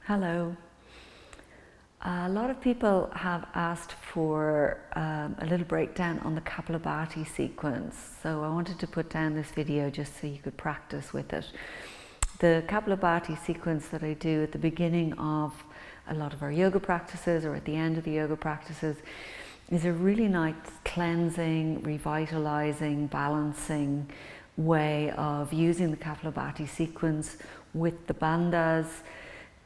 Hello. A lot of people have asked for a little breakdown on the Kappalabhati sequence, so I wanted to put down this video just so you could practice with it. The Kappalabhati sequence that I do at the beginning of a lot of our yoga practices or at the end of the yoga practices is a really nice cleansing, revitalizing, balancing way of using the Kappalabhati sequence with the bandhas,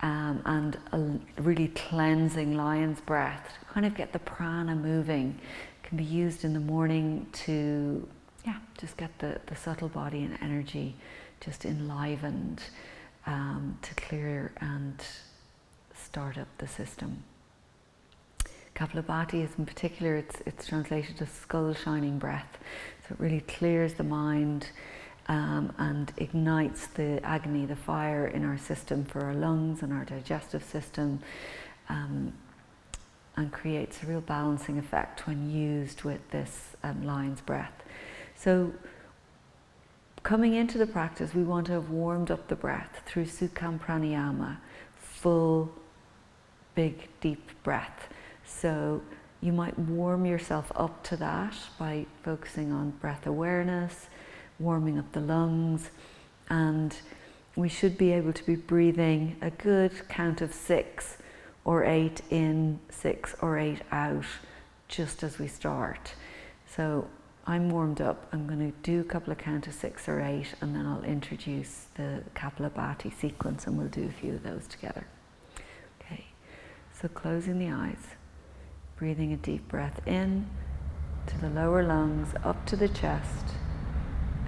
and a really cleansing lion's breath to kind of get the prana moving. It can be used in the morning to just get the subtle body and energy just enlivened, to clear and start up the system. Kappalabhati is in particular, it's translated as skull shining breath, so it really clears the mind and ignites the agni, the fire in our system for our lungs and our digestive system, and creates a real balancing effect when used with this lion's breath. So coming into the practice, we want to have warmed up the breath through sukham pranayama, full, big, deep breath. So you might warm yourself up to that by focusing on breath awareness, warming up the lungs, and we should be able to be breathing a good count of 6 or 8 in, 6 or 8 out, just as we start. So I'm warmed up. I'm going to do a couple of count of 6 or 8, and then I'll introduce the Kappalabhati sequence, and we'll do a few of those together. Okay, so closing the eyes, breathing a deep breath in to the lower lungs, up to the chest,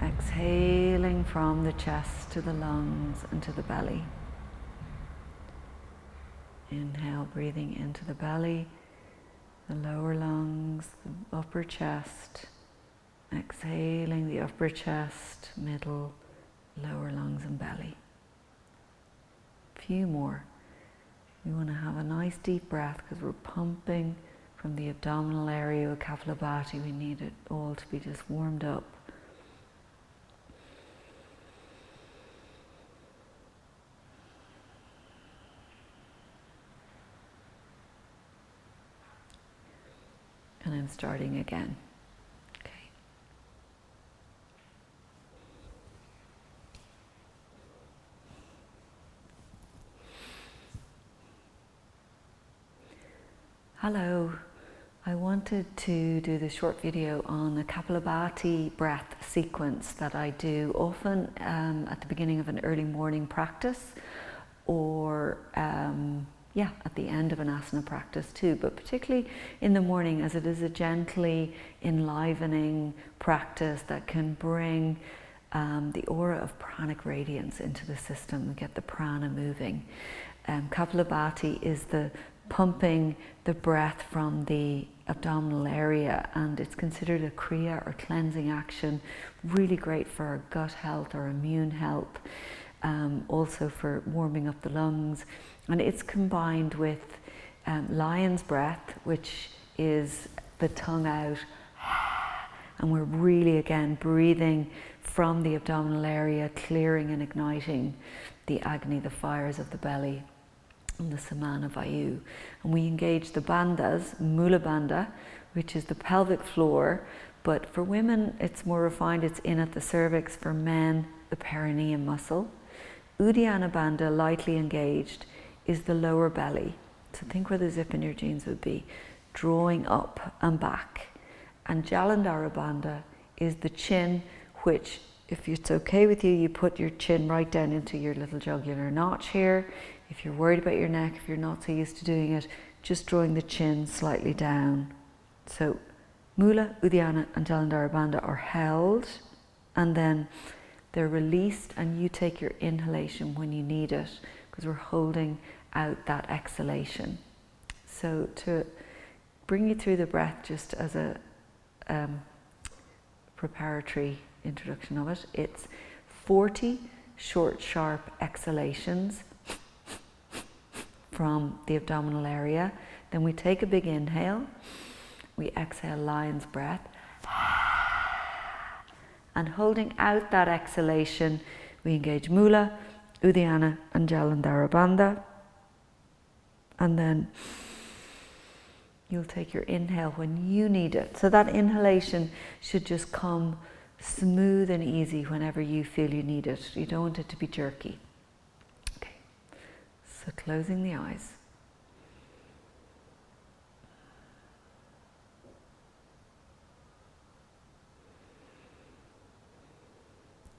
exhaling from the chest to the lungs and to the belly. Inhale, breathing into the belly, the lower lungs, the upper chest. Exhaling the upper chest, middle, lower lungs and belly. A few more. We want to have a nice deep breath because we're pumping from the abdominal area of Kappalabhati. We need it all to be just warmed up. And I'm starting again. Okay. Hello. I wanted to do this short video on the Kappalabhati breath sequence that I do often at the beginning of an early morning practice, or at the end of an asana practice too, but particularly in the morning, as it is a gently enlivening practice that can bring the aura of pranic radiance into the system and get the prana moving. Kappalabhati is the pumping the breath from the abdominal area, and it's considered a kriya or cleansing action, really great for our gut health or immune health, also for warming up the lungs. And it's combined with lion's breath, which is the tongue out, and we're really again breathing from the abdominal area, clearing and igniting the agni, the fires of the belly, and the samana vayu. And we engage the bandhas, mula bandha, which is the pelvic floor, but for women it's more refined, it's in at the cervix. For men, the perineum muscle. Uddiyana bandha, lightly engaged, is the lower belly. So think where the zip in your jeans would be, drawing up and back. And Jalandhara bandha is the chin, which, if it's okay with you, you put your chin right down into your little jugular notch here. If you're worried about your neck, if you're not so used to doing it, just drawing the chin slightly down. So Mula, Uddiyana and Jalandhara bandha are held, and then they're released, and you take your inhalation when you need it, because we're holding out that exhalation. So to bring you through the breath, just as a preparatory introduction of it, it's 40 short, sharp exhalations from the abdominal area. Then we take a big inhale, we exhale lion's breath, and holding out that exhalation, we engage Mula, Uddiyana and Jalandhara bandha. And then you'll take your inhale when you need it. So that inhalation should just come smooth and easy whenever you feel you need it. You don't want it to be jerky. Okay, so closing the eyes.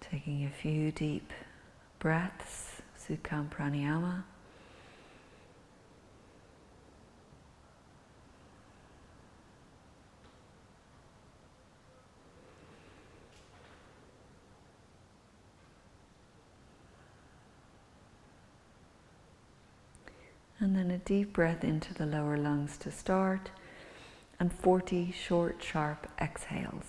Taking a few deep breaths, Sukham pranayama. And then a deep breath into the lower lungs to start, and 40 short, sharp exhales.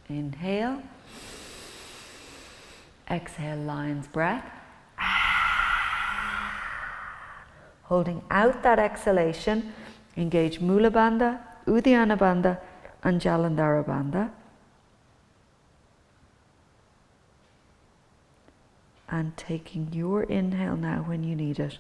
Inhale. Exhale, lion's breath. Holding out that exhalation, engage Mula Bandha, Uddiyana Bandha, and Jalandhara Bandha. And taking your inhale now when you need it.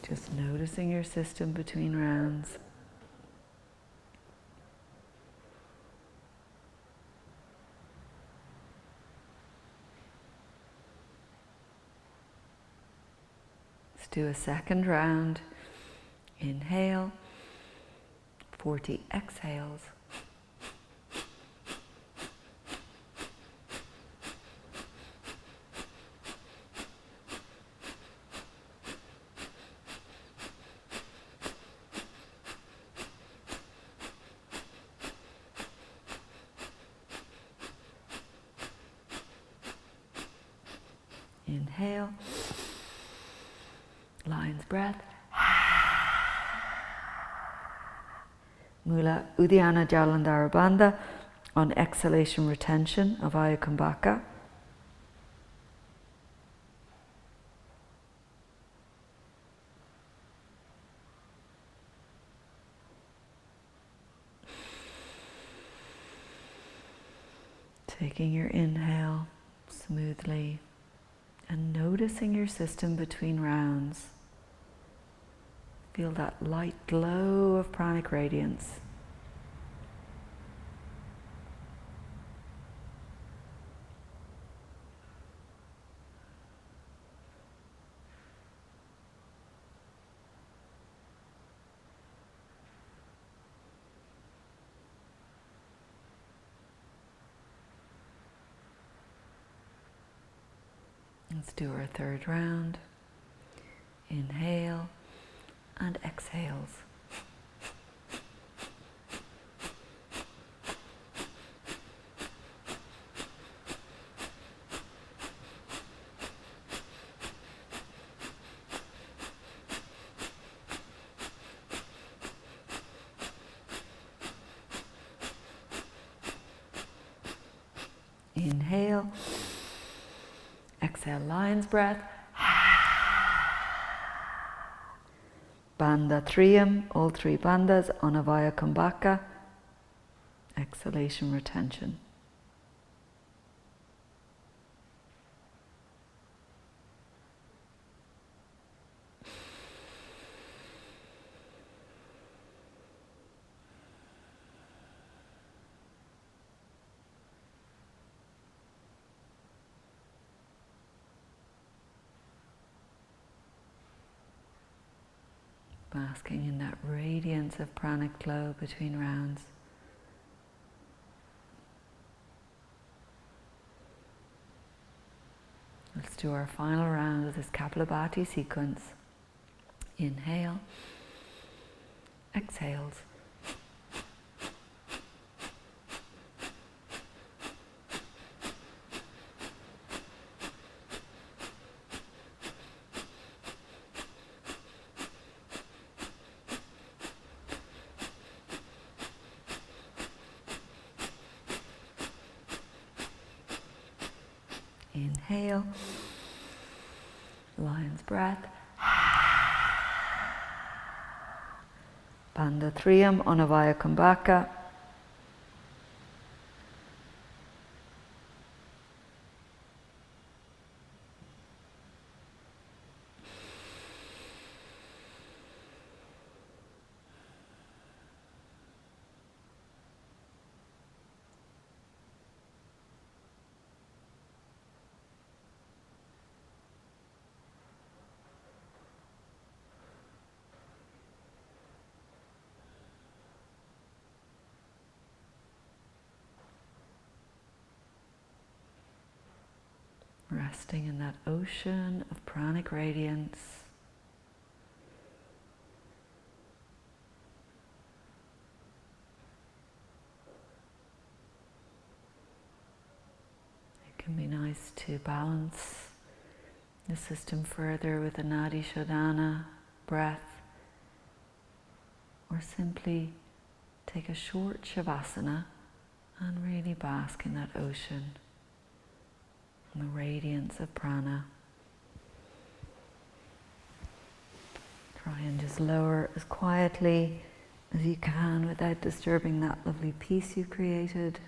Just noticing your system between rounds. Let's do a second round. Inhale, 40 exhales. Inhale, lion's breath. Mula Uddiyana Jalandhara Bandha on exhalation retention, abhaya kumbaka. Taking your inhale smoothly and noticing your system between rounds. Feel that light glow of pranic radiance. Let's do our third round. Inhale and exhales. Inhale. Exhale, lion's breath. Bandha trium, all three bandhas on abhaya kumbaka. Exhalation, retention. Basking in that radiance of pranic glow between rounds. Let's do our final round of this Kappalabhati sequence. Inhale, exhales. Inhale. Lion's breath. Bandha trium on abhaya kumbaka. Resting in that ocean of pranic radiance. It can be nice to balance the system further with a nadi shodhana breath, or simply take a short shavasana and really bask in that ocean and the radiance of prana. Try and just lower as quietly as you can without disturbing that lovely peace you created.